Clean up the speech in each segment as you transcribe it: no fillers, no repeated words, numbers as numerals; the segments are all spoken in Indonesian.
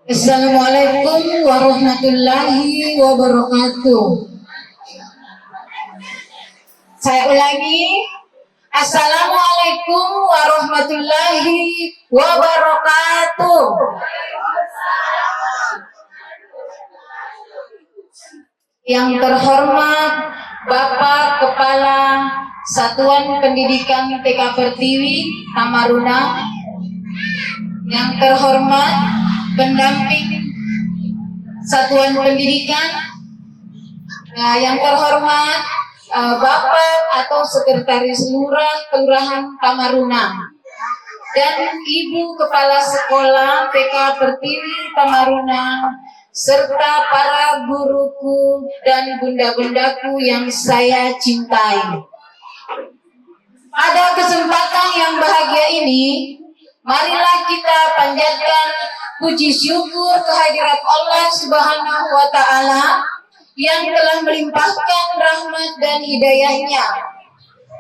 Assalamualaikum warahmatullahi wabarakatuh. Saya ulangi. Assalamualaikum warahmatullahi wabarakatuh. Yang terhormat Bapak Kepala Satuan Pendidikan TK Pertiwi Tamaruna, yang terhormat pendamping Satuan Pendidikan, yang terhormat Bapak atau Sekretaris Lurah Kelurahan Tamaruna, dan Ibu Kepala Sekolah TK Pertiwi Tamaruna, serta para guruku dan bunda-bundaku yang saya cintai. Pada kesempatan yang bahagia ini, marilah kita panjatkan puji syukur kehadirat Allah Subhanahu wa Ta'ala yang telah melimpahkan rahmat dan hidayahnya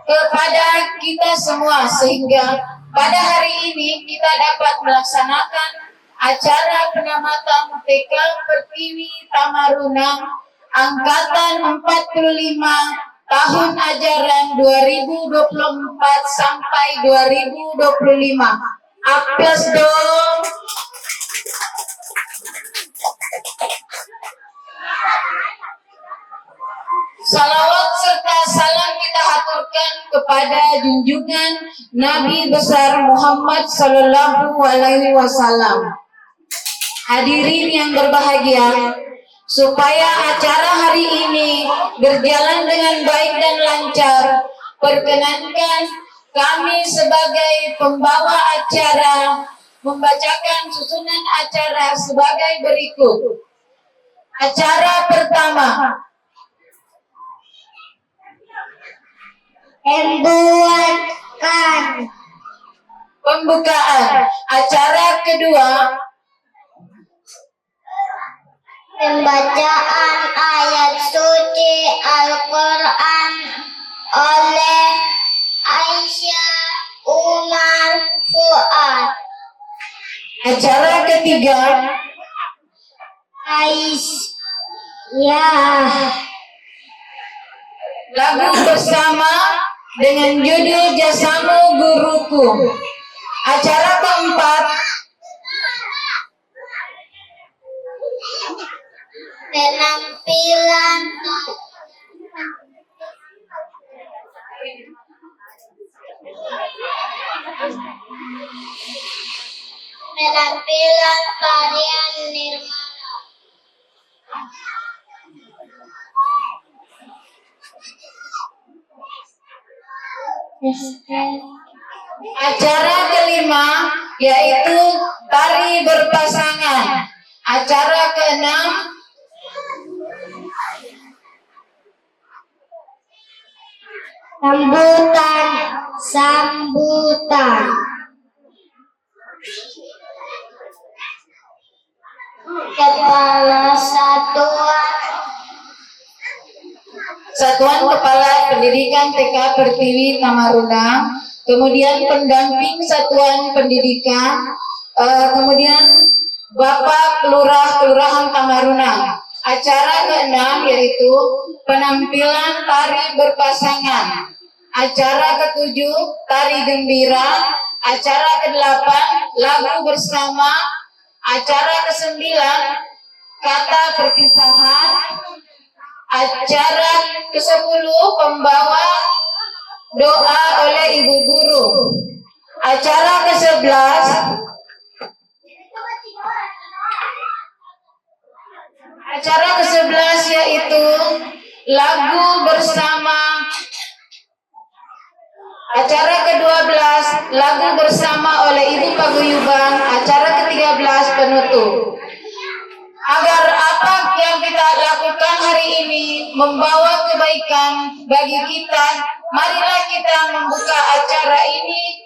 kepada kita semua, sehingga pada hari ini kita dapat melaksanakan acara penamatan TK Pertiwi Tamaruna angkatan 45 tahun ajaran 2024 sampai 2025. Aplaus dong. Salawat serta salam kita haturkan kepada junjungan Nabi besar Muhammad Sallallahu Alaihi Wasallam. Hadirin yang berbahagia, supaya acara hari ini berjalan dengan baik dan lancar, perkenankan kami sebagai pembawa acara membacakan susunan acara sebagai berikut. Acara pertama, pembukaan. Acara kedua, pembacaan ayat suci Al-Quran oleh Aisyah Umar Fuad. Acara ketiga, lagu bersama dengan judul Jasamu Guruku. Acara keempat, penampilan tarian Nirmala. acara kelima yaitu tari berpasangan. Acara keenam, sambutan. Kepala Satuan Kepala Pendidikan TK Pertiwi Tamaruna, kemudian pendamping Satuan Pendidikan, kemudian Bapak Lurah Kelurahan Tamaruna. Acara keenam yaitu penampilan tari berpasangan. Acara ketujuh, tari gembira. Acara kedelapan, lagu bersama. Acara kesembilan, kata perpisahan. Acara ke-10, pembawa doa oleh ibu guru. Acara ke-11, yaitu lagu bersama. Acara ke-12, lagu bersama oleh ibu paguyuban. Acara ke-13, penutup. Agar apa yang kita lakukan hari ini membawa kebaikan bagi kita, marilah kita membuka acara ini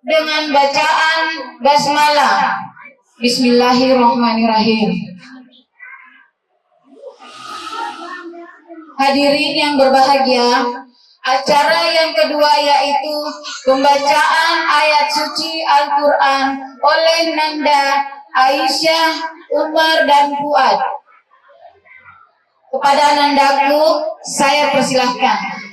dengan bacaan basmalah. Bismillahirrahmanirrahim. Hadirin yang berbahagia, acara yang kedua yaitu pembacaan ayat suci Al-Quran oleh Nanda Aisyah, Umar, dan Fuad. Kepada anandaku, saya persilahkan.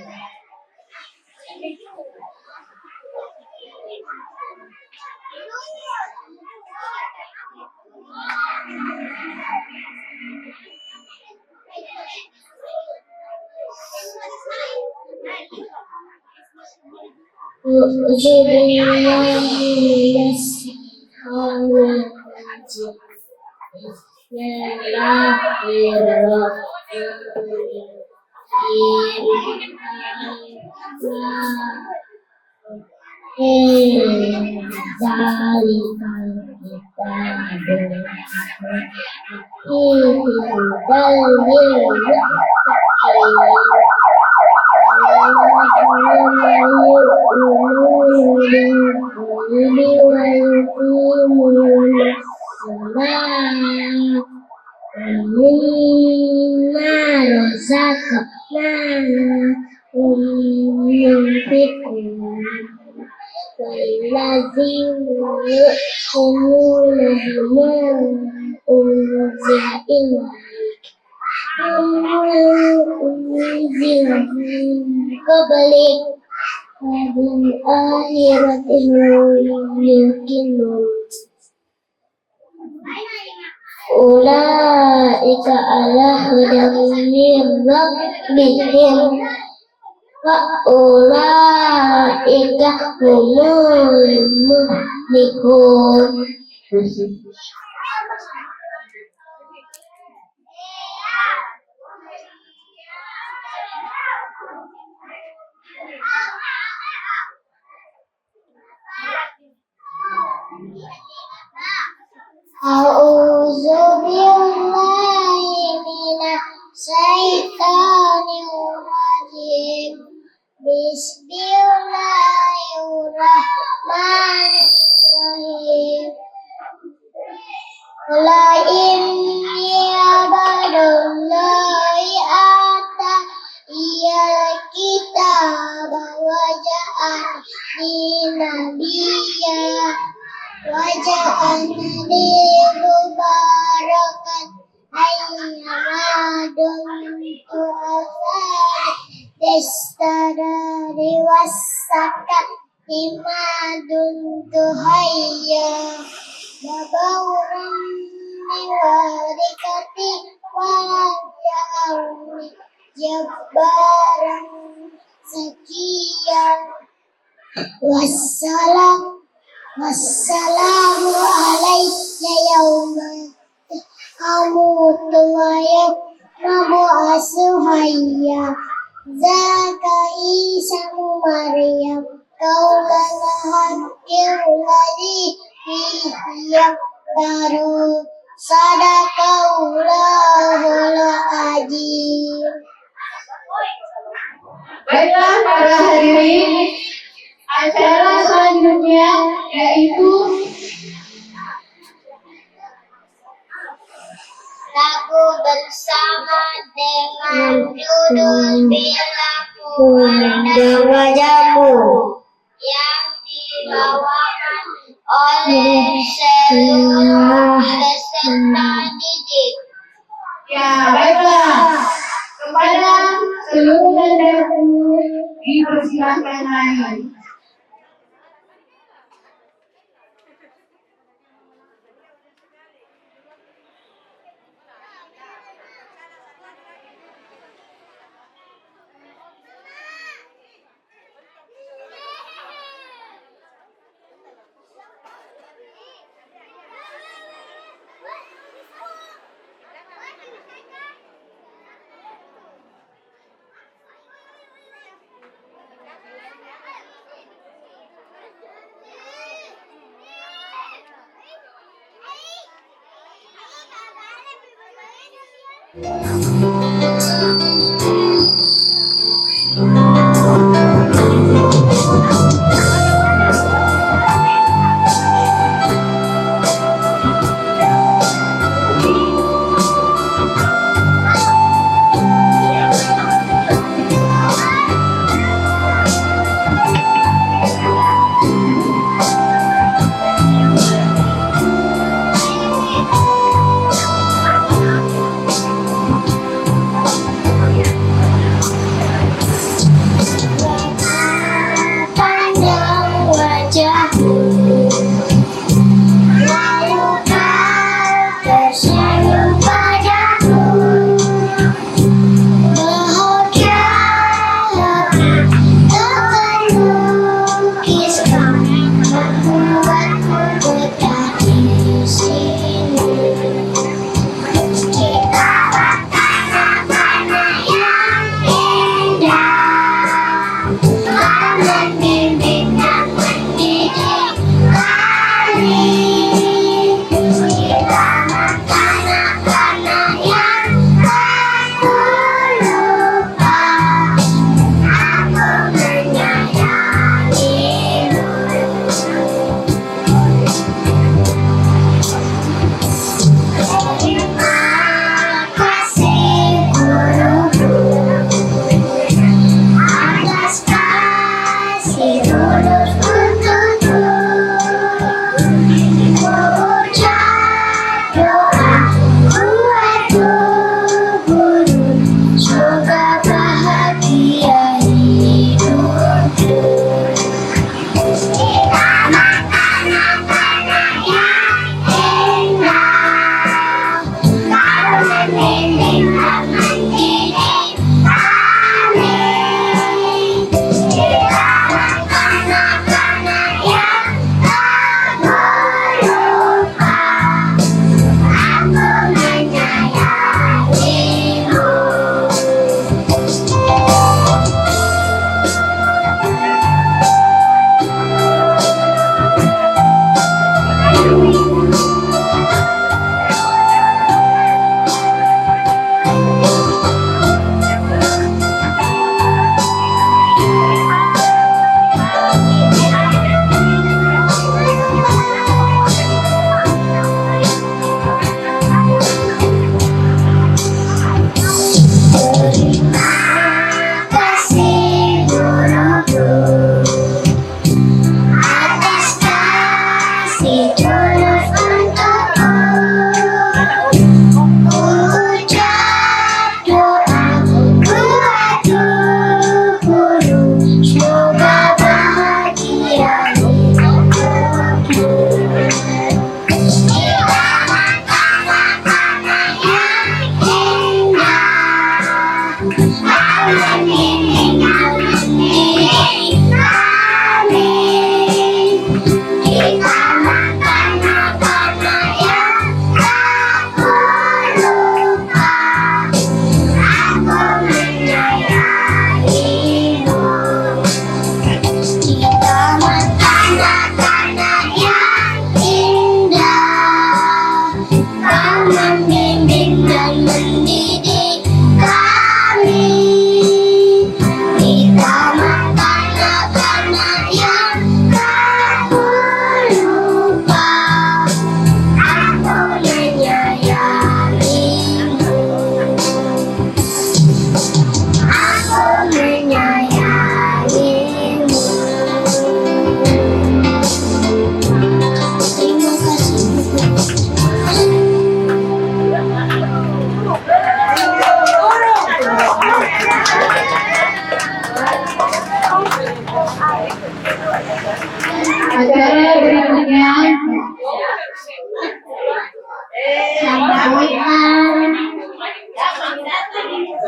Ulaika ala hudan min rabbihim wa ulaika humul muflihun. A'udzu billahi minasy syaithanir rajim. Bismillahirrahmanirrahim. Qul inni abdullahi ata iyal kitaba wa ja'alni nabiyya wa ja'alni mubarakan ayyama dumtu asari destadari wassakat lima dumtu hayya babauran niwarikati walayawmi jabbaran sekian wassalamu alayya yawma amutu wa yawma asuhayya zaka Isa Maryam kaulan hakil ladhi fihiyam daru sadaqallahul azim. Baiklah para hadirin, acara selanjutnya yaitu lagu bersama dengan judul Bila Ku Pandang Wajahmu yang dibawakan oleh seluruh peserta didik. ya baiklah, kepada seluruh anandaku dipersilahkan lagi.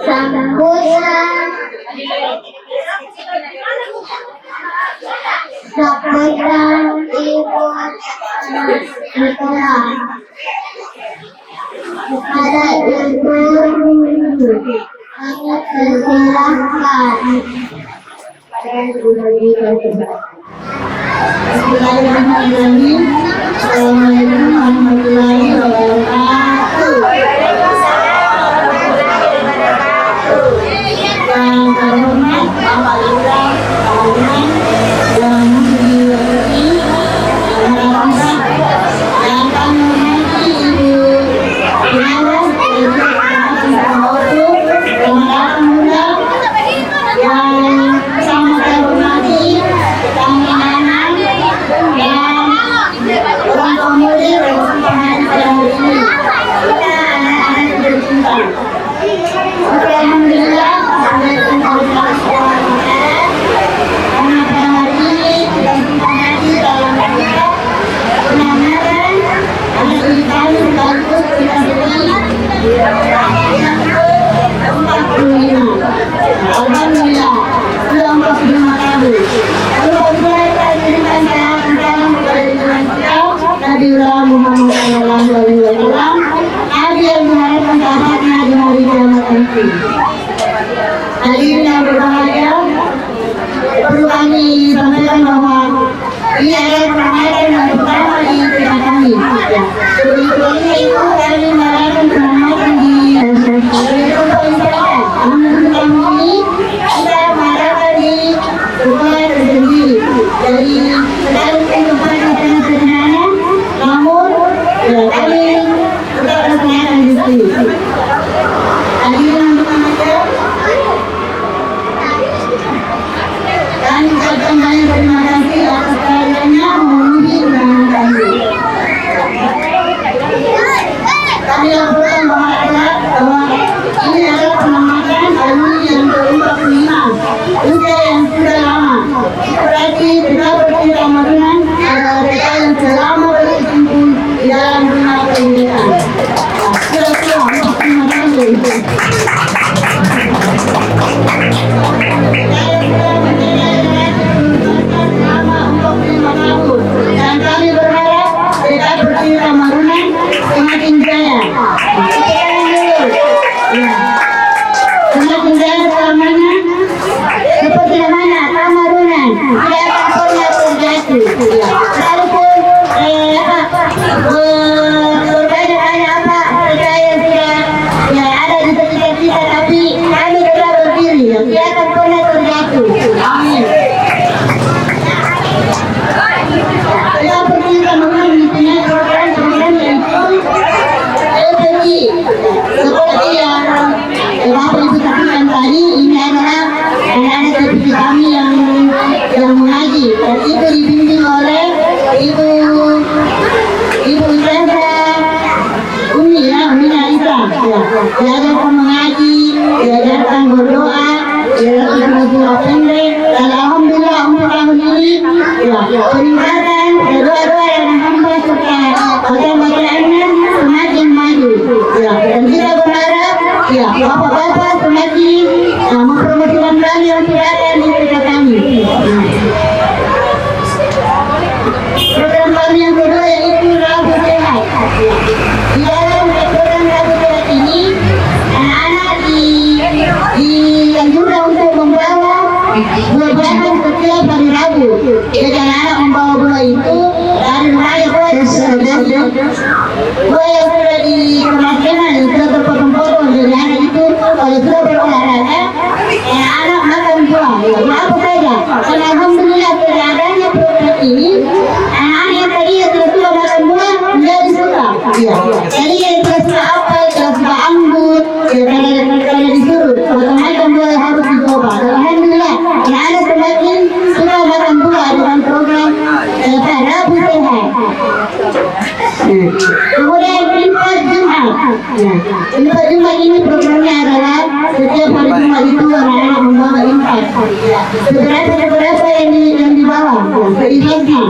sambusa, saputan ibu sekolah. Kepada ibu kami persilahkan. Bismillahirrahmanirrahim. Assalamualaikum warahmatullahi wabarakatuh. Yang terhormat Bapak Lurah Tahunan yang menjadi harapan yang kami hormati Ibu Gunawan Pemuda yang sangat terhormati kami anak dan orang tua murid dan penghadiri pada hari ini kita anak-anak tercinta. Alhamdulillah, karena pada hari ini kita menghadiri dalam kita penanganan anak kami sekaligus kita beri 45. Alhamdulillah, sudah 45 tahun. Nabiullah Muhammad sallallahu alaihi wasallam, nabi yang mengharapkan sahabatnya di hari kiamat nanti. Hadirin yang berbahagia, perlu kami sampaikan bahwa ini adalah penampilan yang pertama di cerita kami. Sebelumnya itu kami merayakan penampilan di Namun ini kita merayakan di sekolah tersendiri. Dari dalam kehidupan yang sangat sederhana, namun kami tetap melaksanakan di sini. Hadirin yang berbahagia, kami ucapkan banyak terima kasih atas kehadirannya memenuhi undangan kami. Kami laporkan bahwa ini adalah pengamatan alumni yang ke-45, usia yang sudah lama. Berarti kita bercerita Marunan adalah mereka yang selama berkecimpung di dalam dunia pendidikan. Terima kasih. Dan kami berharap kita bercerita Marunan semakin jaya. Semakin jaya selamanya seperti mana Marunan tidak akan pernah terjatuh. Walaupun berbeda ada apa saja yang tidak ada di sekitar kita, tapi kami tetap berdiri, tidak akan pernah terjatuh. Amin. Kita bercerita mengenai mempunyai program-program yaitu LPG. Seperti yang Bapak Ibu sampaikan tadi, ini adalah anak-anak seperti kami yang mengaji. Dan itu dibimbing oleh Ibu Sandra Umi Nalisa. Diajarkan mengaji, diajarkan berdoa, diajarkan berdoa pendek. Dan alhamdulillah untuk tahun ini peningkatan doa-doa yang hamba serta bacaan-bacaannya semakin maju. Dan kita berharap bapak-bapak semakin mempromosikan kami untuk ada di sekitar kami. Program kami yang kedua yaitu Rabu Sehat. Di dalam program Rabu Sehat ini, anak-anak dianjurkan untuk membawa buah-buahan setiap hari Rabu. Jadi anak-anak membawa buah itu dari raya buah yang sudah dikemaskan, yang sudah terpotong-potong. Jadi anak itu kalau sudah berolahraga, anak makan buah. Apa saja. Dan alhamdulillah dengan adanya program ini, anak-anak yang tadi yang sudah makan buah menjadi suka. Jadi yang suka apel, suka anggur, kalau disuruh macam-macam buah yang harus dicoba. Alhamdulillah, anak-anak semakin suka makan buah dengan program Rabu Sehat. Kemudian Infak Jumat. Infak Jumat ini programnya adalah setiap hari Jumat itu anak-anak membawa infak. Seberapa yang dibawa, seikhlasnya.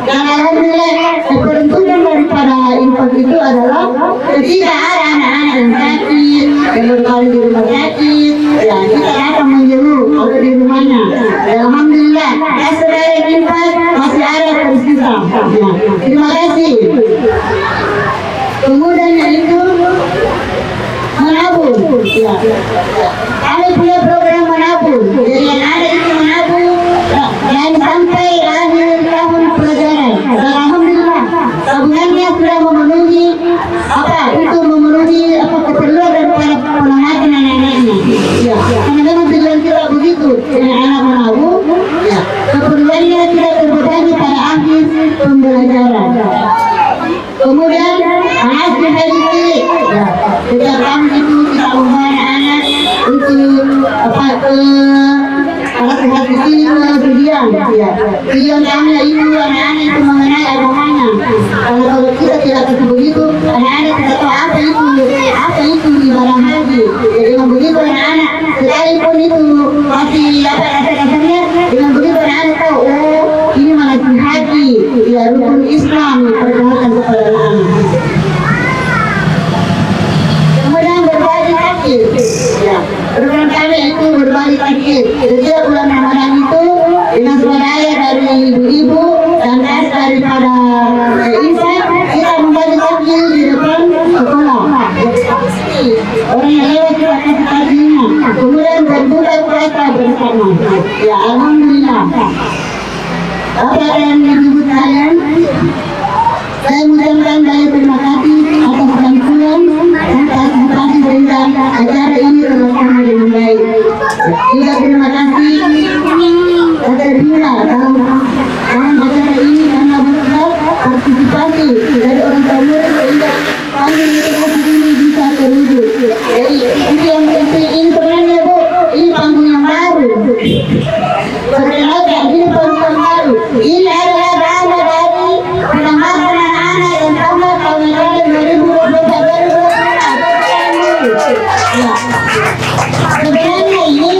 Dan alhamdulillah peruntukan daripada infak itu adalah ketika ada anak-anak yang sakit, yang berkali di rumah sakit, ya kita akan menjenguk kalau di rumahnya. Alhamdulillah, ya saudara kita masih ada tersisa. Ya, terima kasih. Kemudian itu menabung. Ya. Kami punya program menabung. Jadi yang ada itu menabung dan sampai akhir tahun pelajaran. Dan alhamdulillah tabungannya sudah memenuhi keperluan daripada penamatan anak-anaknya. Ya, karena memang tujuan kita begitu. Anak menabung, ya, keperluannya tidak terbebani pada akhir pembelajaran. Kemudian anak kita dipilih, ya, setiap tahun itu kita ubah anak-anak untuk alat ini tujuan, ya. Tujuan kami itu anak-anak itu mengenal agamanya. Kalau kita tidak tahu begitu, anak-anak tidak tahu apa itu ibadah haji. Jadi dengan begitu anak-anak sekalipun itu masih dasar-dasarnya, dengan begitu anak-anak tahu, oh ini manasik haji, ya rukun Islam perkenalkan kepada anak-anak. Kemudian berbagi takjil, ya. Program kami itu berbagi takjil. Setiap bulan Ramadan itu dengan swadaya dari ibu-ibu dan daripada Isa kita membagi takjil di depan sekolah. Orang yang lewat kita kasih takjilnya. Kemudian berbuka puasa bersama. Ya alhamdulillah. Bapak dan ibu sekalian, saya mengucapkan banyak terima kasih atas bantuan dan partisipasi sehingga acara ini terlaksana dengan baik. Juga terima kasih atas Rina dalam acara ini karena berkat partisipasi dari orang tua murid sehingga kami ini bisa terwujud. Jadi itu yang penting. Ini sebenarnya Bu, ini panggung yang baru. Perkenalkan, ini panggung yang baru. Ini adalah berawal dari penambahan anak-anak yang tambah tahun 2024. Ya. Sebenarnya ini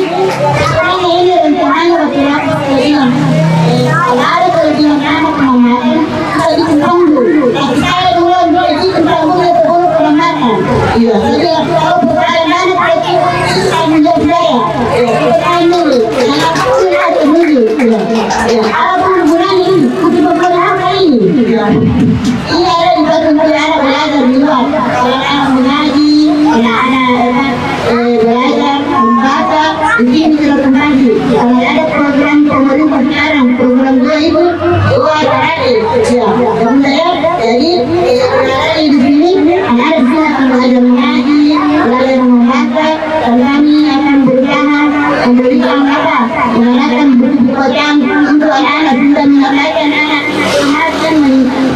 rencananya waktu-waktu kelebihan. Kalau ada kelebihan anak penambahan, kita bikin panggung. Tapi saya duluan bikin panggungnya sebelum penambahan. Iya, jadi kalau pertanyaan anak kecil, itu tanggung jawab saya. Pertanyaan dulu, anak kecil ada dulu. Ya, apapun gunanya ini, untuk beberapa apa ini? Ini ada di batu untuk anak belajar di luar. Kalau anak mengaji, anak-anak belajar, membaca, di sini kita kembali. Kalau ada program pemerintah sekarang, program 2000, ya, kemudian jadi di sini anak-anak bisa akan belajar mengaji, belajar membaca, dan kami akan berusaha memberikan apa? Mengadakan buku bacaan untuk anak-anak bisa menambahkan anak semakin meningkat.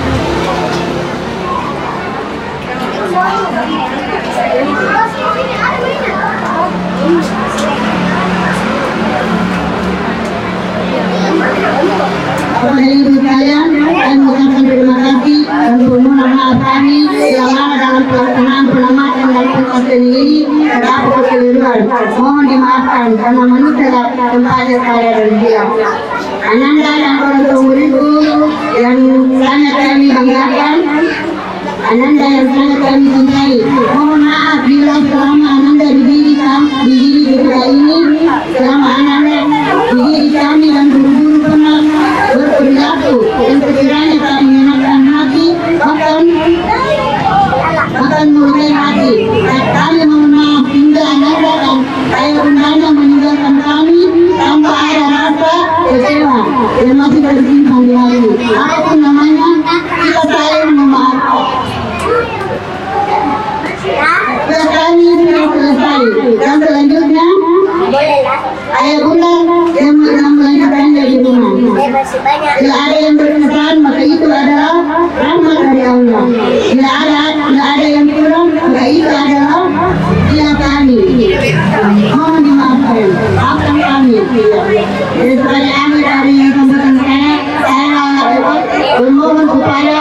Bapak Ibu sekalian, saya mengucapkan terima kasih dan permohonan maaf kami yang mana dalam pelaksanaan pengamatan dan pengawasan ini terdapat kekeliruan. Mohon dimaafkan karena manusia tempatnya saya dan dia. Ananda dan orang tua muridku yang sangat kami banggakan, Ananda yang sangat kami cintai. Mohon maaf bila selama Ananda di diri kita ini, selama Ananda di diri kami dan guru-guru pernah berperilaku yang sekiranya tak menyenangkan hati, bahkan melukai hati. Kami mohon maaf hingga Ananda dan ayah bundanya meninggalkan kami tanpa ada rasa kecewa yang masih tersimpan di hati. Apapun namanya, kita saling memaafkan. Setelah kami sudah selesai, dan selanjutnya ayah bunda yang melanjutkannya di rumah. Bila ada yang berkesan, maka itu adalah rahmat dari Allah. Bila ada yang kurang, maka itu adalah dia kami. Mohon dimaafkan, maafkan kami. Jadi sebagai akhir dari sambutan saya bermohon kepada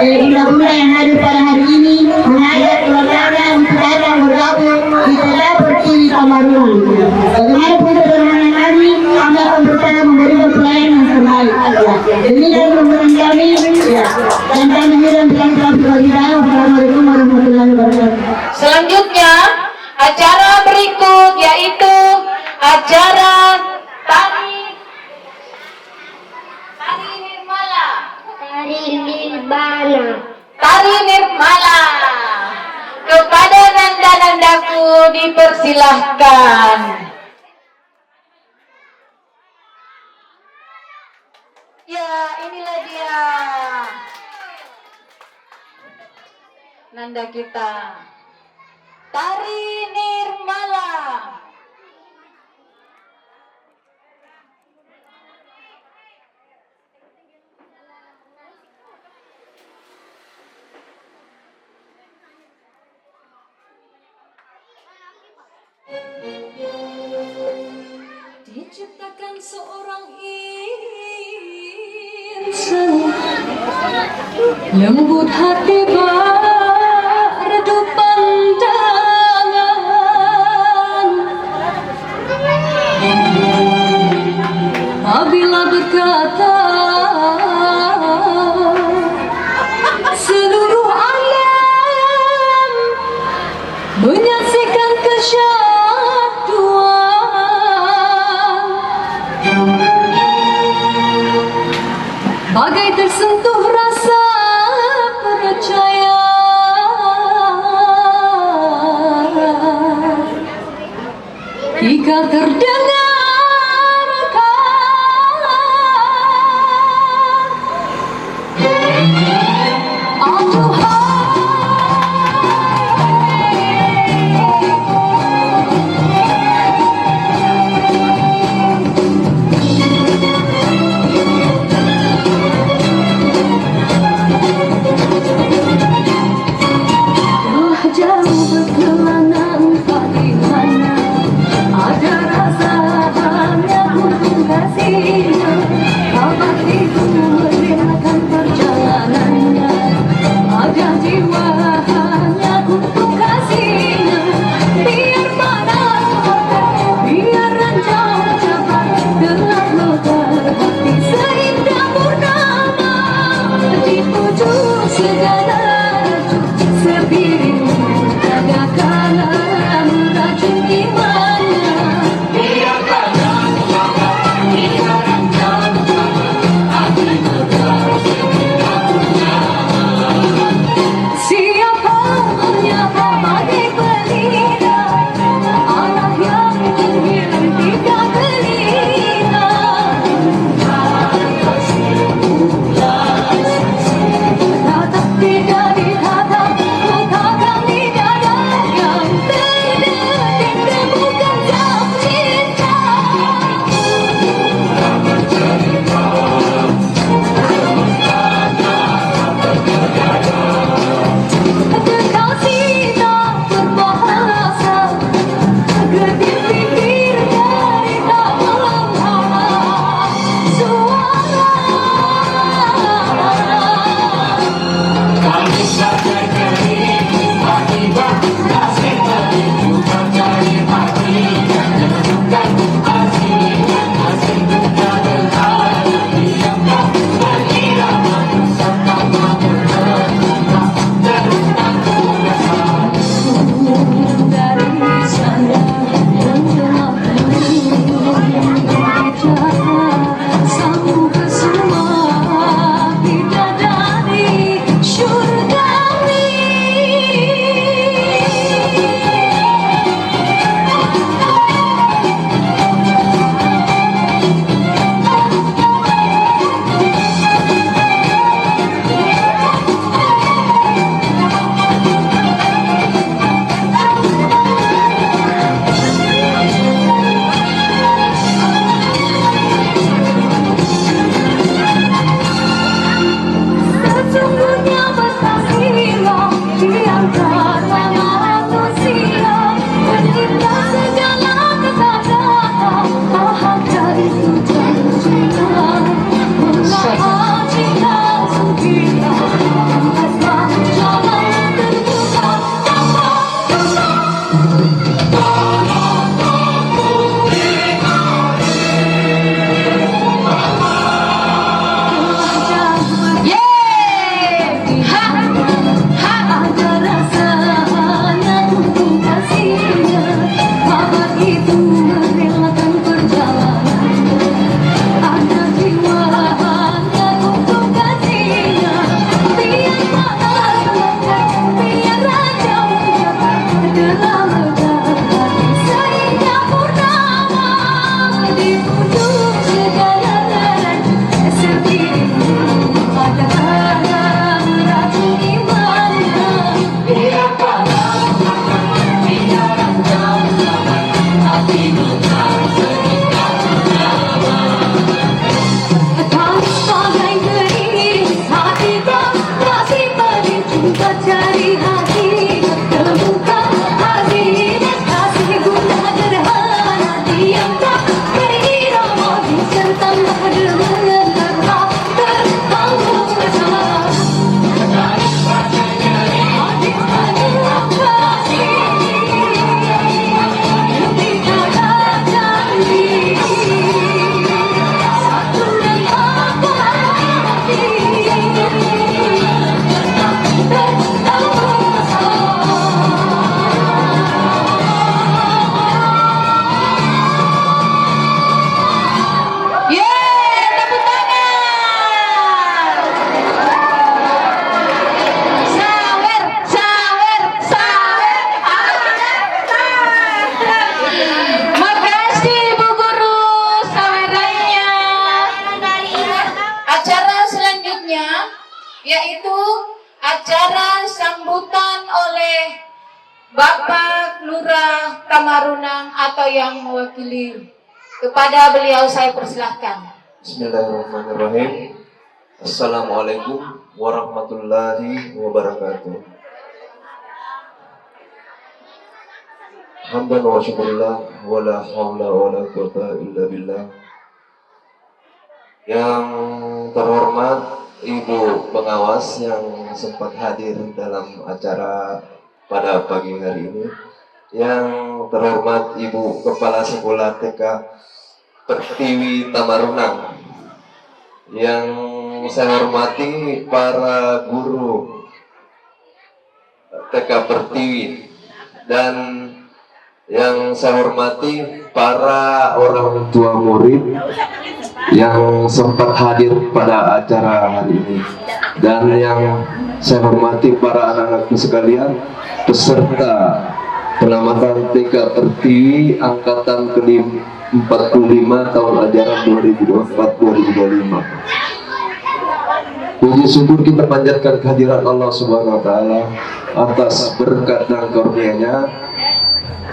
bunda-bunda yang hadir pada hari ini mengajak keluarganya untuk datang bergabung di Telaper TV Samaringan. Bagaimanapun sederhana kami akan berusaha memberikan pelayanan yang terbaik. Demikian pemberian kami, dan kami hidup dengan kelas bagi dalam. Assalamualaikum warahmatullahi wabarakatuh. Selanjutnya Acara berikut yaitu acara tari Nirmala. Tari Nirmala. Kepada nanda-nandaku dipersilahkan. Ya, inilah dia nanda kita. Tari Nirmala. Diciptakan seorang insan lembut hati berdepan pandangan. Apabila berkata seluruh alam menyaksikan kesatuan, bagai tersentuh rasa percaya. Jika terdengarkan jauh berkelana entah di mana ada rasa Atas bagai gerimis hatiku masih pada cinta cari hati terbuka hati kasih guna gerhana diam tak berirama disertai dengan terharu rasa Yeay, tepuk tangan. Sawer, sawer, sawer. Makasih Bu Guru sawerannya. Acara selanjutnya yaitu acara sambutan oleh Bapak Lurah Tamarunang atau yang mewakili. Kepada beliau saya persilahkan. Bismillahirrahmanirrahim. Assalamualaikum warahmatullahi wabarakatuh. Hamdan wa syukurillah wa la hawla wa la quwata illa billah. Yang terhormat Ibu pengawas yang sempat hadir dalam acara pada pagi hari ini. Yang terhormat Ibu Kepala Sekolah TK Pertiwi Tamarunang, yang saya hormati para guru TK Pertiwi, dan yang saya hormati para orang tua murid yang sempat hadir pada acara hari ini, dan yang saya hormati para anak-anakku sekalian peserta penamatan TK Pertiwi angkatan ke-45 tahun ajaran 2024-2025. Puji syukur kita panjatkan kehadiran Allah Subhanahu wa taala atas berkat dan karunia-Nya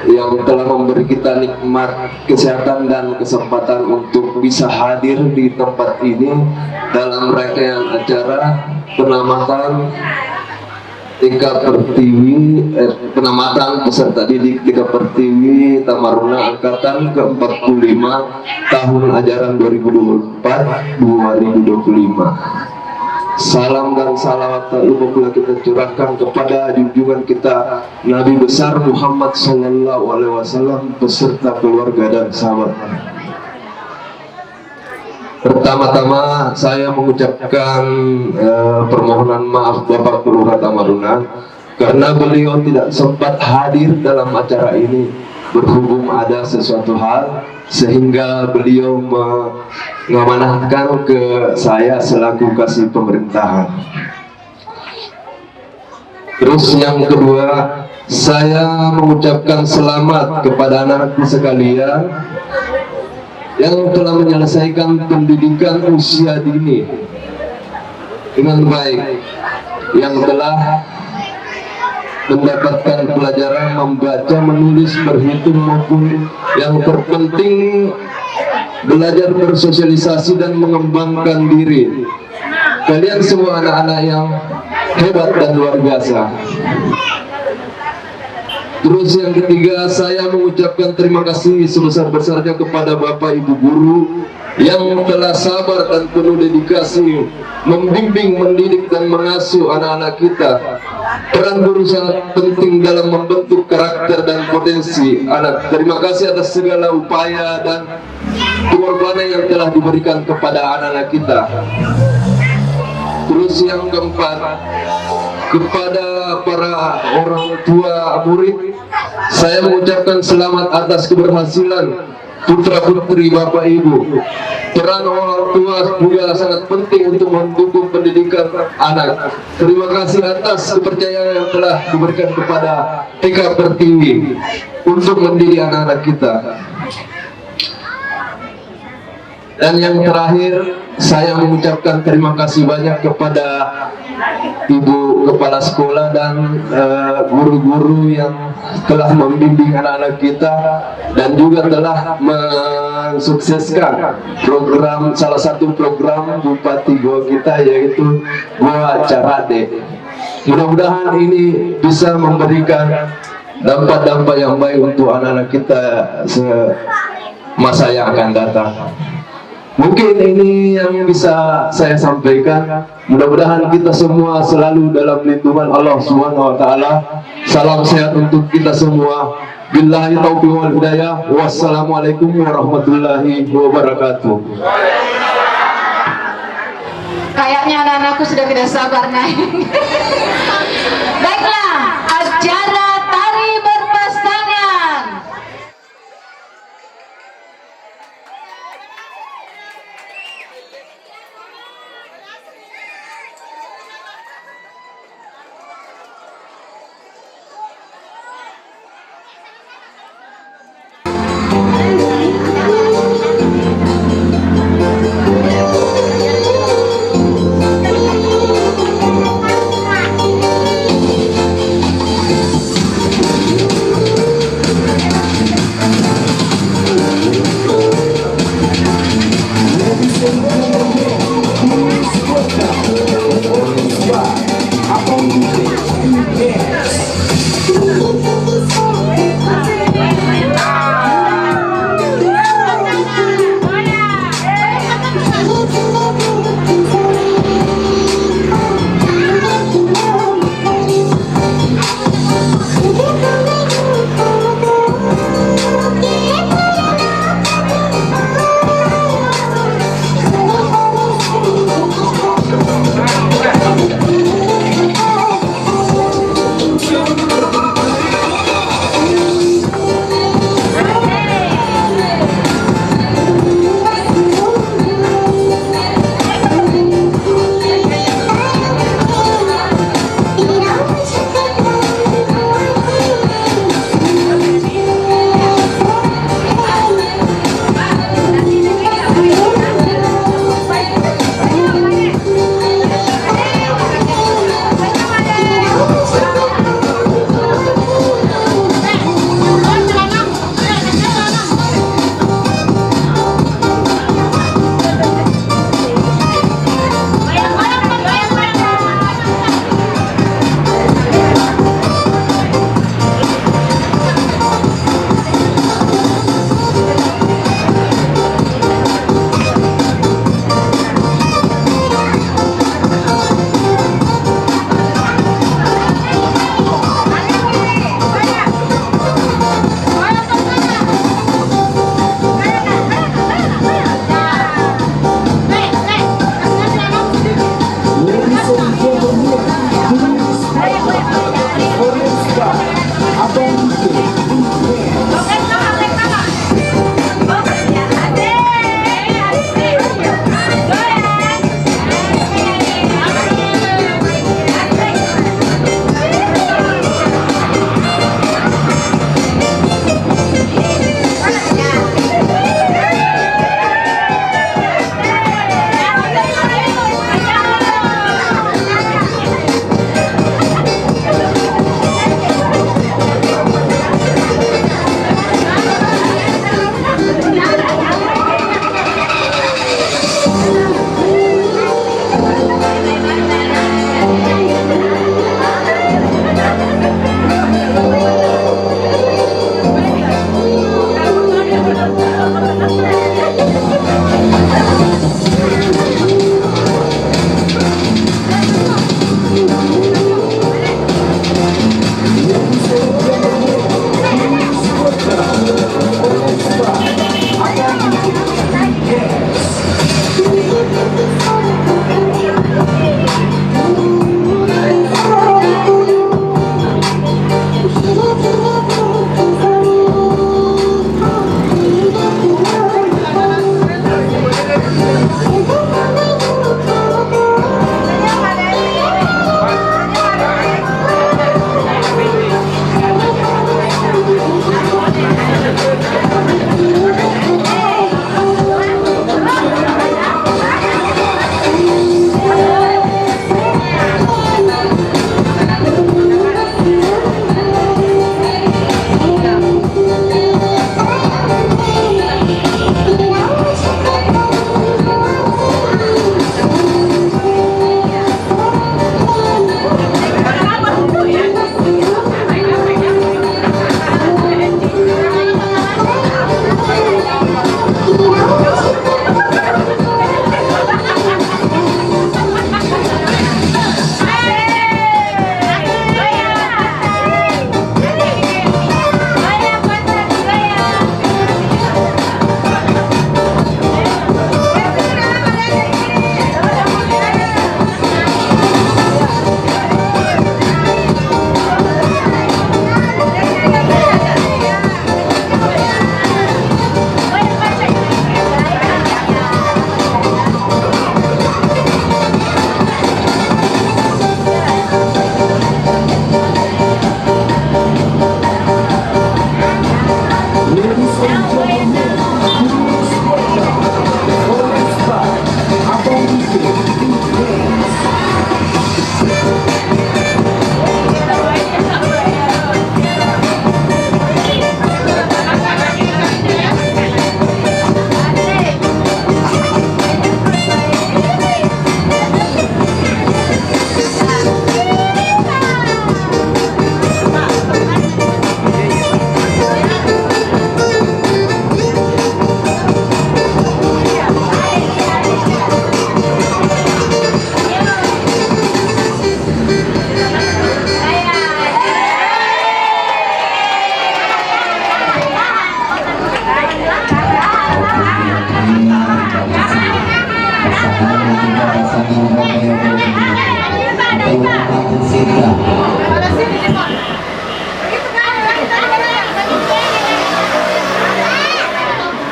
yang telah memberi kita nikmat kesehatan dan kesempatan untuk bisa hadir di tempat ini dalam rangkaian acara penamatan TK Pertiwi, penamatan peserta didik TK Pertiwi Tamarunang angkatan ke-45 tahun ajaran 2024-2025. Salam dan salawat tak lupa pula kita curahkan kepada junjungan kita Nabi besar Muhammad Sallallahu Alaihi Wasallam beserta keluarga dan sahabat. Pertama-tama saya mengucapkan permohonan maaf Bapak Lurah Tamarunang karena beliau tidak sempat hadir dalam acara ini berhubung ada sesuatu hal sehingga beliau mengamanahkan ke saya selaku kasih pemerintahan. Terus yang kedua, saya mengucapkan selamat kepada anak-anakku sekalian yang telah menyelesaikan pendidikan usia dini dengan baik, yang telah mendapatkan pelajaran membaca, menulis, berhitung maupun yang terpenting belajar bersosialisasi dan mengembangkan diri. Kalian semua anak-anak yang hebat dan luar biasa. Terus yang ketiga, saya mengucapkan terima kasih sebesar-besarnya kepada Bapak Ibu Guru yang telah sabar dan penuh dedikasi membimbing, mendidik dan mengasuh anak-anak kita. Peran guru sangat penting dalam membentuk karakter dan potensi anak. Terima kasih atas segala upaya dan pengorbanan yang telah diberikan kepada anak-anak kita. Terus yang keempat, kepada para orang tua murid, saya mengucapkan selamat atas keberhasilan putra putri Bapak Ibu. Peran orang tua juga sangat penting untuk mendukung pendidikan anak. Terima kasih atas kepercayaan yang telah diberikan kepada TK Pertiwi untuk mendidik anak-anak kita. Dan yang terakhir, saya mengucapkan terima kasih banyak kepada ibu kepala sekolah dan guru-guru yang telah membimbing anak-anak kita dan juga telah mensukseskan program, salah satu program Bupati Goa kita, yaitu Goa Carade. Mudah-mudahan ini bisa memberikan dampak-dampak yang baik untuk anak-anak kita semasa yang akan datang. Mungkin ini yang bisa saya sampaikan. Mudah-mudahan kita semua selalu dalam lindungan Allah Subhanahu wa taala. Salam sehat untuk kita semua. Billahi taufiq wal hidayah. Wassalamualaikum warahmatullahi wabarakatuh. Kayaknya anak-anakku sudah tidak sabar naik. Baiklah, acara tari berpasangan.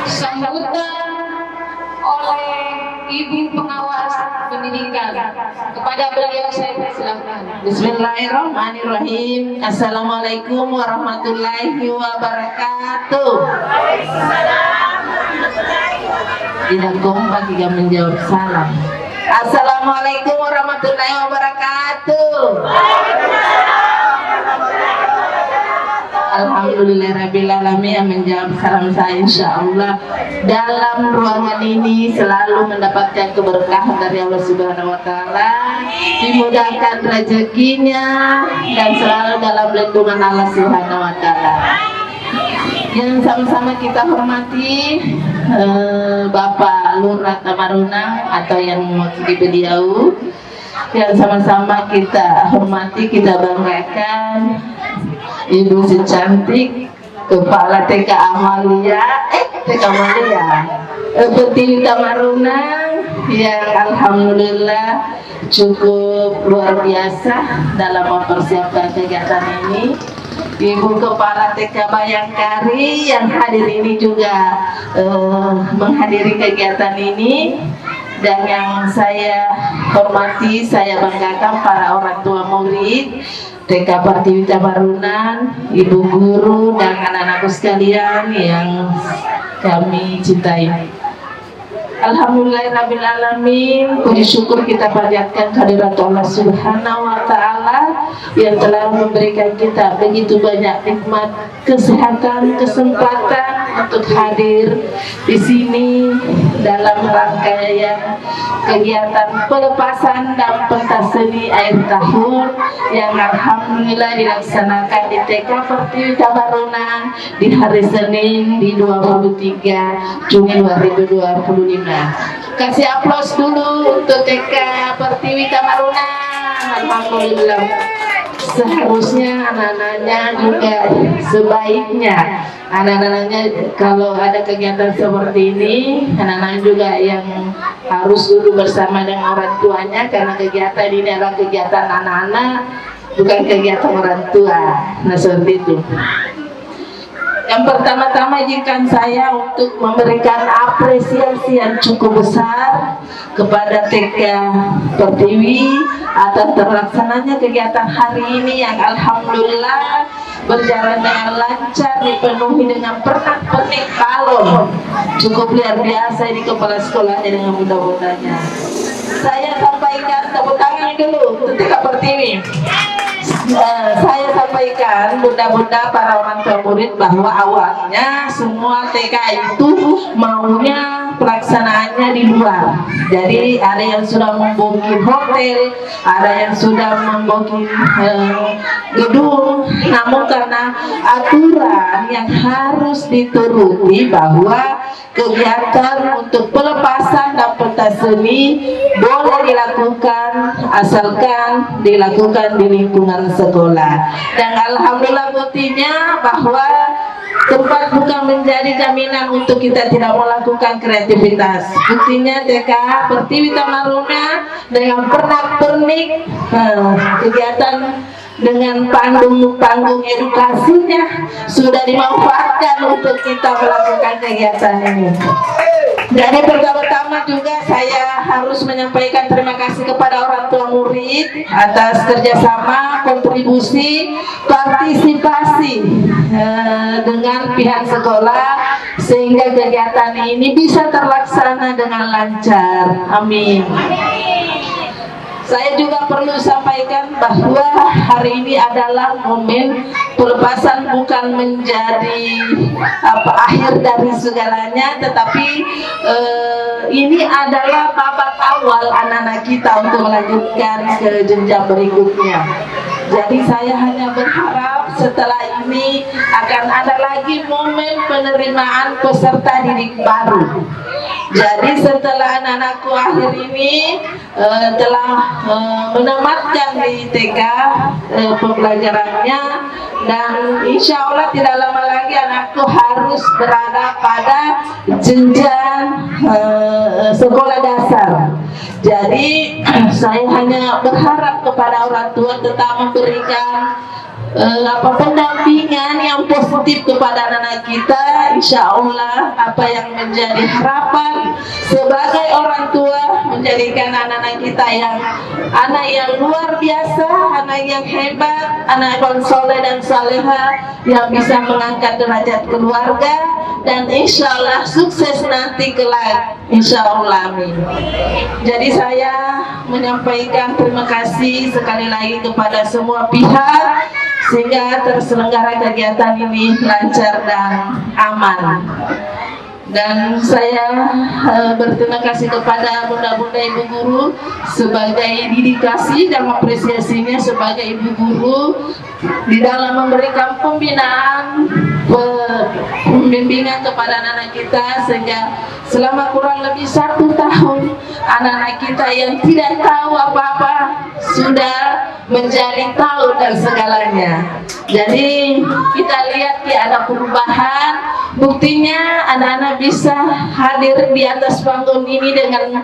Sambutan oleh Ibu Pengawas Pendidikan. Kepada beliau saya persilahkan. Bismillahirrahmanirrahim. Assalamualaikum warahmatullahi wabarakatuh. Tidak kompak jika menjawab salam. Assalamualaikum warahmatullahi wabarakatuh. Alhamdulillahirrabbilalamin. Menjawab salam saya insyaallah dalam ruangan ini selalu mendapatkan keberkahan dari Allah Subhanahu wa taala, dimudahkan rezekinya dan selalu dalam lindungan Allah Subhanahu wa taala. Yang sama-sama kita hormati Bapak Lurah Tamarunang atau yang mewakili beliau, yang sama-sama kita hormati, kita banggakan Ibu si cantik Kepala TK Amalia Pertiwi Tamarunang yang alhamdulillah cukup luar biasa dalam mempersiapkan kegiatan ini. Ibu Kepala TK Bayangkari yang hadir ini juga menghadiri kegiatan ini. Dan yang saya hormati, saya banggakan para orang tua murid TK Pertiwi Tamarunang, ibu guru dan anak-anakku sekalian yang kami cintai. Alhamdulillahirrabbilalamin. Puji syukur kita panjatkan kehadirat Allah Subhanahu wa taala yang telah memberikan kita begitu banyak nikmat, kesehatan, kesempatan untuk hadir di sini dalam rangkaian kegiatan pelepasan dan pentas seni akhir tahun yang alhamdulillah dilaksanakan di TK Pertiwi Tamarunang di hari Senin di 23 Juni 2025. Kasih aplaus dulu untuk TK Pertiwi Tamarunang. Alhamdulillah. Seharusnya anak-anaknya juga sebaiknya anak-anaknya kalau ada kegiatan seperti ini, anak-anak juga yang harus duduk bersama dengan orang tuanya, karena kegiatan ini adalah kegiatan anak-anak, bukan kegiatan orang tua. Nah seperti itu. Yang pertama-tama izinkan saya untuk memberikan apresiasi yang cukup besar kepada TK Pertiwi atas terlaksananya kegiatan hari ini yang alhamdulillah berjalan dengan lancar, dipenuhi dengan pernak-pernik balon. Cukup luar biasa ini kepala sekolahnya dengan mudah-mudahnya. Saya sampaikan tepuk tangan dulu untuk TK Pertiwi. Saya sampaikan bunda-bunda para orang tua murid bahwa awalnya semua TK itu maunya pelaksanaannya di luar. Jadi ada yang sudah membooking hotel, ada yang sudah membooking gedung, namun karena aturan yang harus dituruti bahwa kegiatan untuk pelepasan dan pentas seni boleh dilakukan asalkan dilakukan di lingkungan sekolah. Dan alhamdulillah buktinya bahwa tempat bukan menjadi jaminan untuk kita tidak melakukan kreativitas. Buktinya TK Pertiwi Tamarunang dengan pernak-pernik kegiatan dengan panggung edukasinya sudah dimanfaatkan untuk kita melakukan kegiatan ini. Jadi pertama-tama juga saya harus menyampaikan terima kasih kepada orang tua murid atas kerjasama, kontribusi, partisipasi dengan pihak sekolah sehingga kegiatan ini bisa terlaksana dengan lancar. Amin. Saya juga perlu sampaikan bahwa hari ini adalah momen pelepasan, bukan menjadi akhir dari segalanya, tetapi ini adalah babak awal anak-anak kita untuk melanjutkan ke jenjang berikutnya. Jadi saya hanya berharap setelah ini akan ada lagi momen penerimaan peserta didik baru. Jadi setelah anak-anakku akhir ini telah menamatkan di TK pembelajarannya, dan insya Allah tidak lama lagi anakku harus berada pada jenjang sekolah dasar. Jadi saya hanya berharap kepada orang tua tetap memberikan pendampingan yang positif kepada anak-anak kita. Insya Allah apa yang menjadi harapan sebagai orang tua, menjadikan anak-anak kita yang anak yang luar biasa, anak yang hebat, anak yang soleh dan saleha, yang bisa mengangkat derajat keluarga, dan insya Allah sukses nanti kelak, insya Allah, amin. Jadi saya menyampaikan terima kasih sekali lagi kepada semua pihak sehingga terselenggara kegiatan ini lancar dan aman. Dan saya berterima kasih kepada bunda-bunda ibu guru sebagai dedikasi dan apresiasinya sebagai ibu guru di dalam memberikan pembinaan, pembimbingan kepada anak-anak kita, sehingga selama kurang lebih 1 tahun anak-anak kita yang tidak tahu apa-apa sudah menjadi tahu dan segalanya. Jadi kita lihat ya ada perubahan, buktinya anak-anak bisa hadir di atas panggung ini dengan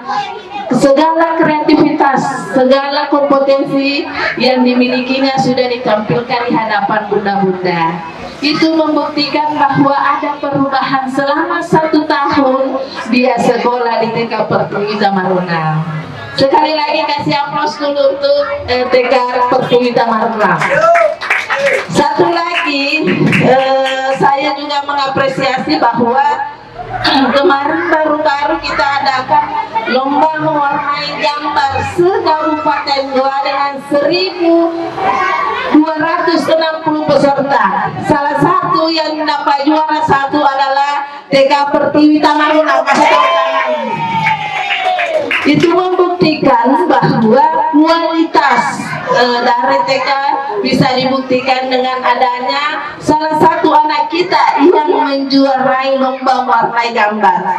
segala kreativitas, segala kompetensi yang dimilikinya sudah ditampilkan di hadapan bunda-bunda. Itu membuktikan bahwa ada perubahan selama 1 tahun dia sekolah di TK Pertiwi Tamaruna. Sekali lagi kasih aplaus dulu untuk TK Pertiwi Tamaruna. Satu lagi, saya juga mengapresiasi bahwa kemarin baru-baru kita adakan lomba mewarnai gambar se-Kabupaten Goa dengan 1.260 peserta. Salah satu yang dapat juara 1 adalah TK Pertiwi Tamaruna. Itu membuktikan bahwa kualitas dari TK bisa dibuktikan dengan adanya salah satu anak kita yang menjuarai lomba mewarnai gambar.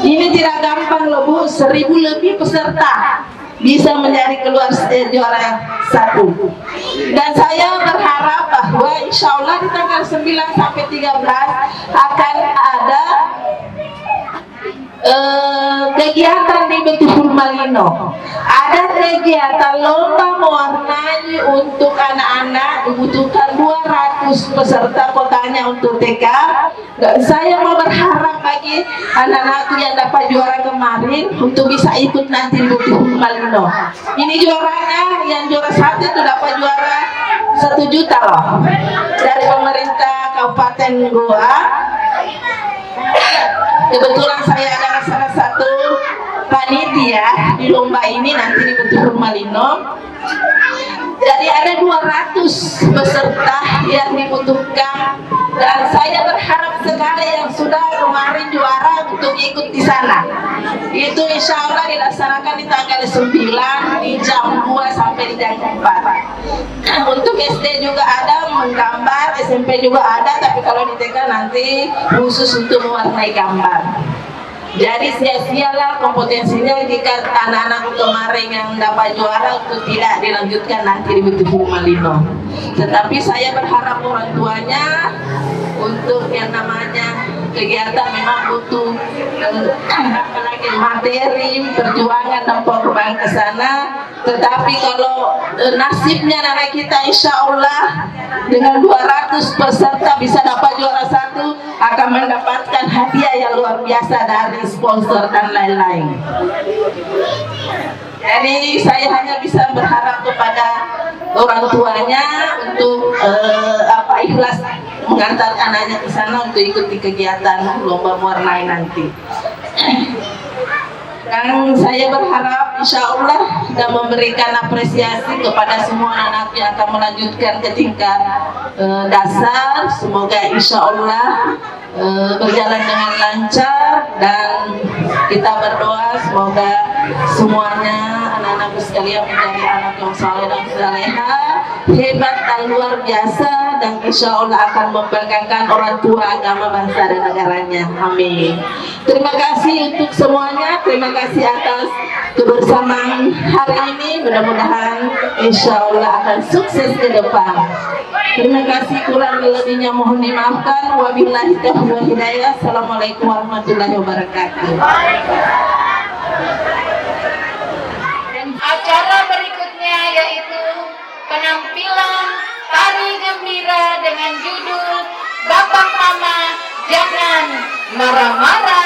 Ini tidak gampang loh Bu, 1.000 lebih peserta bisa menjadi keluar juara 1. Dan saya berharap bahwa insya Allah di tanggal 9 sampai 13 akan ada kegiatan di Betul Malino. Ada kegiatan lomba mewarnai untuk anak-anak, dibutuhkan 200 peserta kotanya untuk TK. Dan saya mau berharap bagi anak-anakku yang dapat juara kemarin untuk bisa ikut nanti di Betul Malino. Ini juaranya, yang juara 1 itu dapat juara 1 juta loh dari pemerintah Kabupaten Goa. Kebetulan saya adalah salah satu panitia di lomba ini nanti di Betul Malino. Jadi ada 200 peserta yang dibutuhkan, dan saya berharap sekali yang sudah kemarin juara untuk ikut di sana. Itu insya Allah dilaksanakan di tanggal 9 di jam 2 sampai di jam 4. Untuk SD juga ada menggambar, SMP juga ada, tapi kalau di TK nanti khusus untuk mewarnai gambar. Jadi sia-sialah kompetensinya jika anak-anak kemarin yang dapat juara untuk tidak dilanjutkan nanti di Betul Malino. Tetapi saya berharap orang tuanya untuk yang namanya kegiatan memang butuh apalagi materi, perjuangan dan pengorbanan ke sana. Tetapi kalau nasibnya anak kita insya Allah dengan 200 peserta bisa dapat juara 1, akan mendapatkan hadiah yang luar biasa dari sponsor dan lain-lain. Jadi saya hanya bisa berharap kepada orang tuanya untuk ikhlas mengantar anaknya ke sana untuk ikuti kegiatan lomba mewarnai nanti. Dan saya berharap insya Allah dan memberikan apresiasi kepada semua anak yang akan melanjutkan ke tingkat dasar. Semoga insya Allah berjalan dengan lancar, dan kita berdoa semoga semuanya anak-anakku sekalian menjadi anak yang saleh dan saleha, hebat dan luar biasa, dan insya Allah akan membanggakan orang tua, agama, bangsa dan negaranya. Amin. Terima kasih untuk semuanya. Terima kasih atas kebersamaan hari ini. Mudah-mudahan insya Allah akan sukses ke depan. Terima kasih, kurang lebihnya mohon dimaafkan. Wabillahi taufiq wal hidayah. Assalamualaikum warahmatullahi wabarakatuh. Acara berikutnya yaitu penampilan tari gembira dengan judul Bapak Mama Jangan Marah-Marah.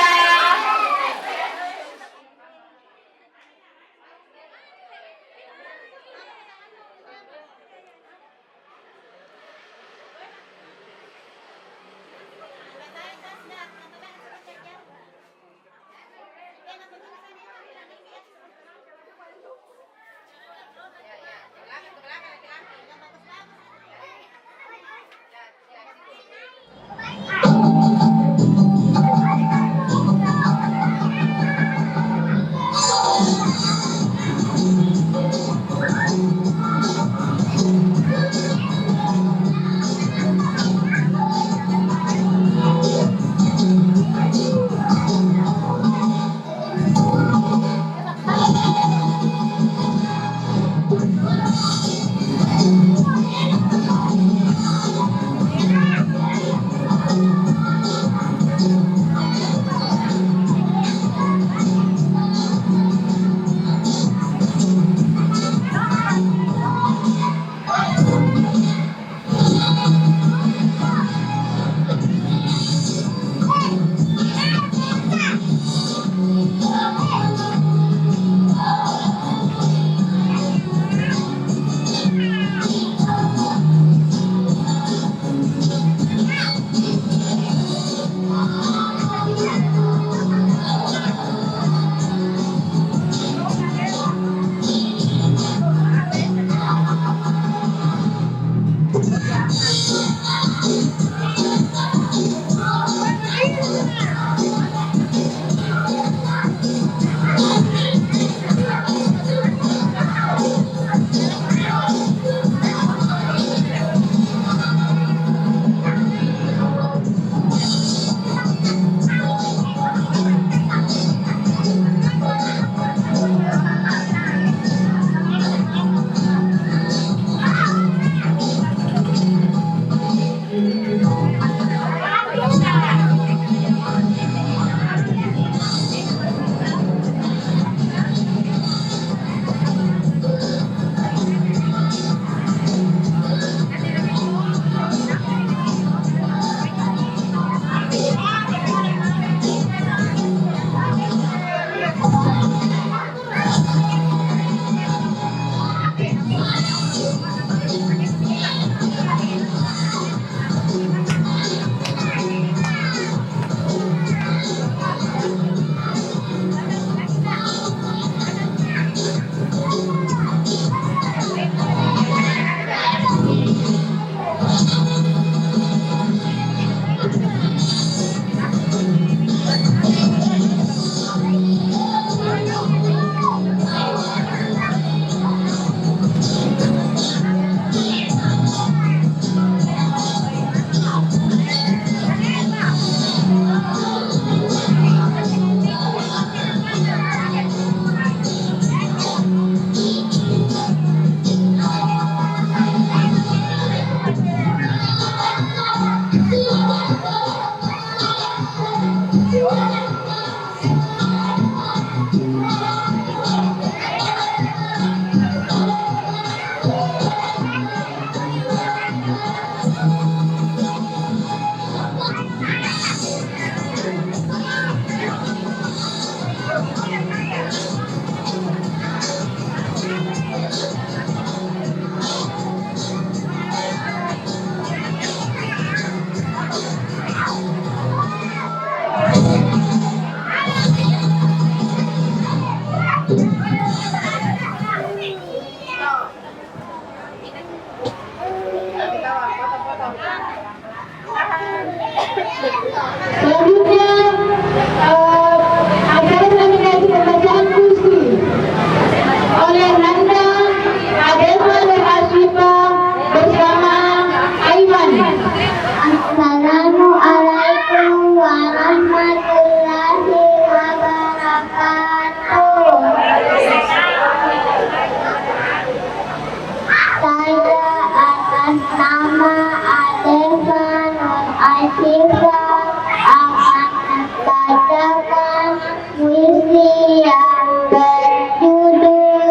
membacakan puisi yang berjudul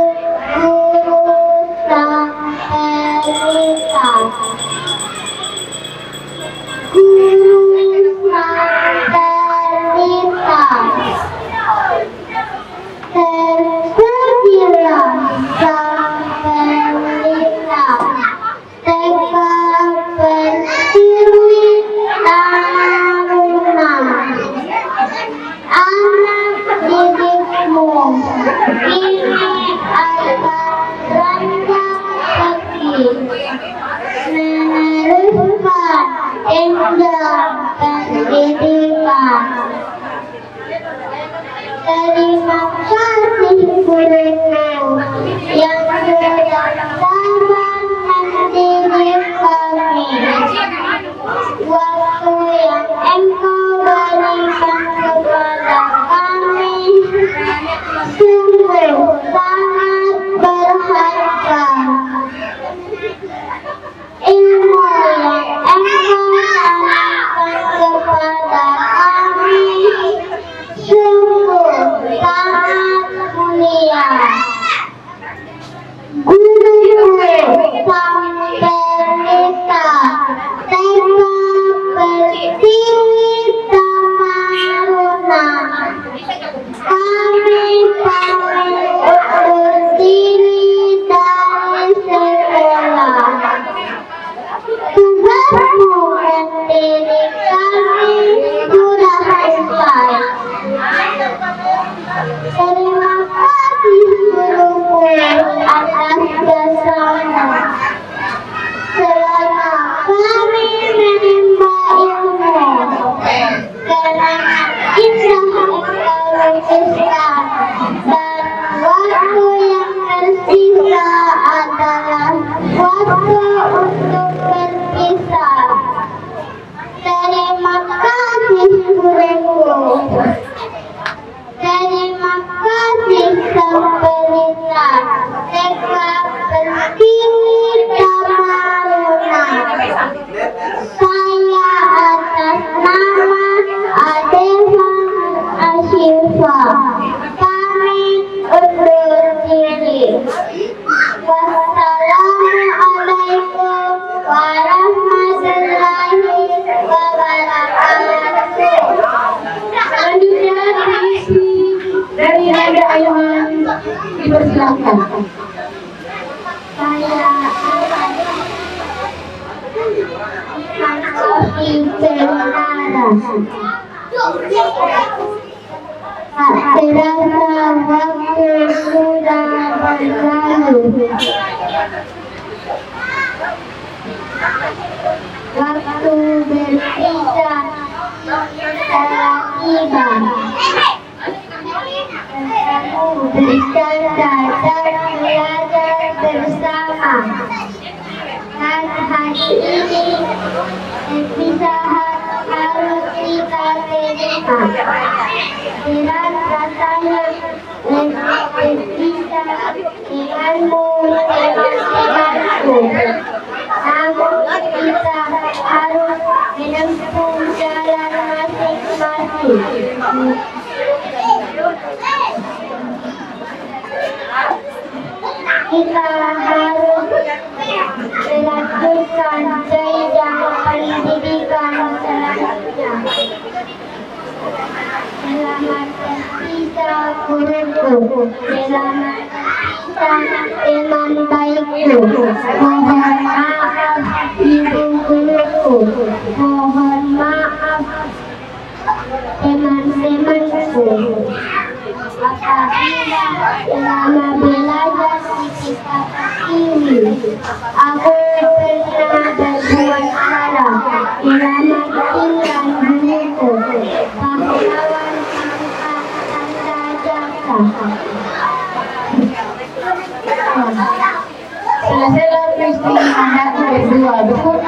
Guru Sang Pelita. Guru Sang Pelita, terpujilah Sang Pelita, tegak berdiri taruna. Anak didikmu ini akan rendah hati, meneruskan jenjang pendidikan. Terima kasih guruku yang sudah sabar mendidik kami. Waktu yang engkau berikan kepada kami sungguh sangat berharga. Ilmu yang engkau tanamkan kepada kami sungguh sangat mulia. Guru Sang Pelita, tegak berdiri tamaruna. Kami pamit undur diri dari sekolah. Tugasmu mendidik kami sudah selesai. Terima kasih guruku atas jasamu. Selama kami menimba ilmu, karena indah engkau lukiskan, dan waktu yang tersisa adalah waktu untuk berpisah. Terima kasih guruku. Terima kasih Sang Pelita, tegak berdiri tamaruna. Saya atas nama Adevan Asyifa pamit undur diri. Wassalamualaikum warahmatullahi wabarakatuh. Selanjutnya puisi dari Nanda Ayman, dipersilakan. Saya Kopi Benaras. Tak terasa waktu sudah berlalu. Waktu berpisah telah tiba. Bercanda dan belajar bersama. Dan hari ini perpisahan harus kita terima. Berat rasanya berpisah denganmu teman-temanku. Namun kita harus menempuh jalan masing-masing. Kita harus melanjutkan jenjang pendidikan selanjutnya. Selamat berpisah guruku, selamat berpisah teman baikku. Mohon maaf ibu guruku, mohon maaf teman-temanku. Apabila selama belajar di kitab ini aku pernah berbuat salah, selamat tinggal guruku, pahlawan tanpa tanda jasa. Selesai peristiwa anakku berdua, betul?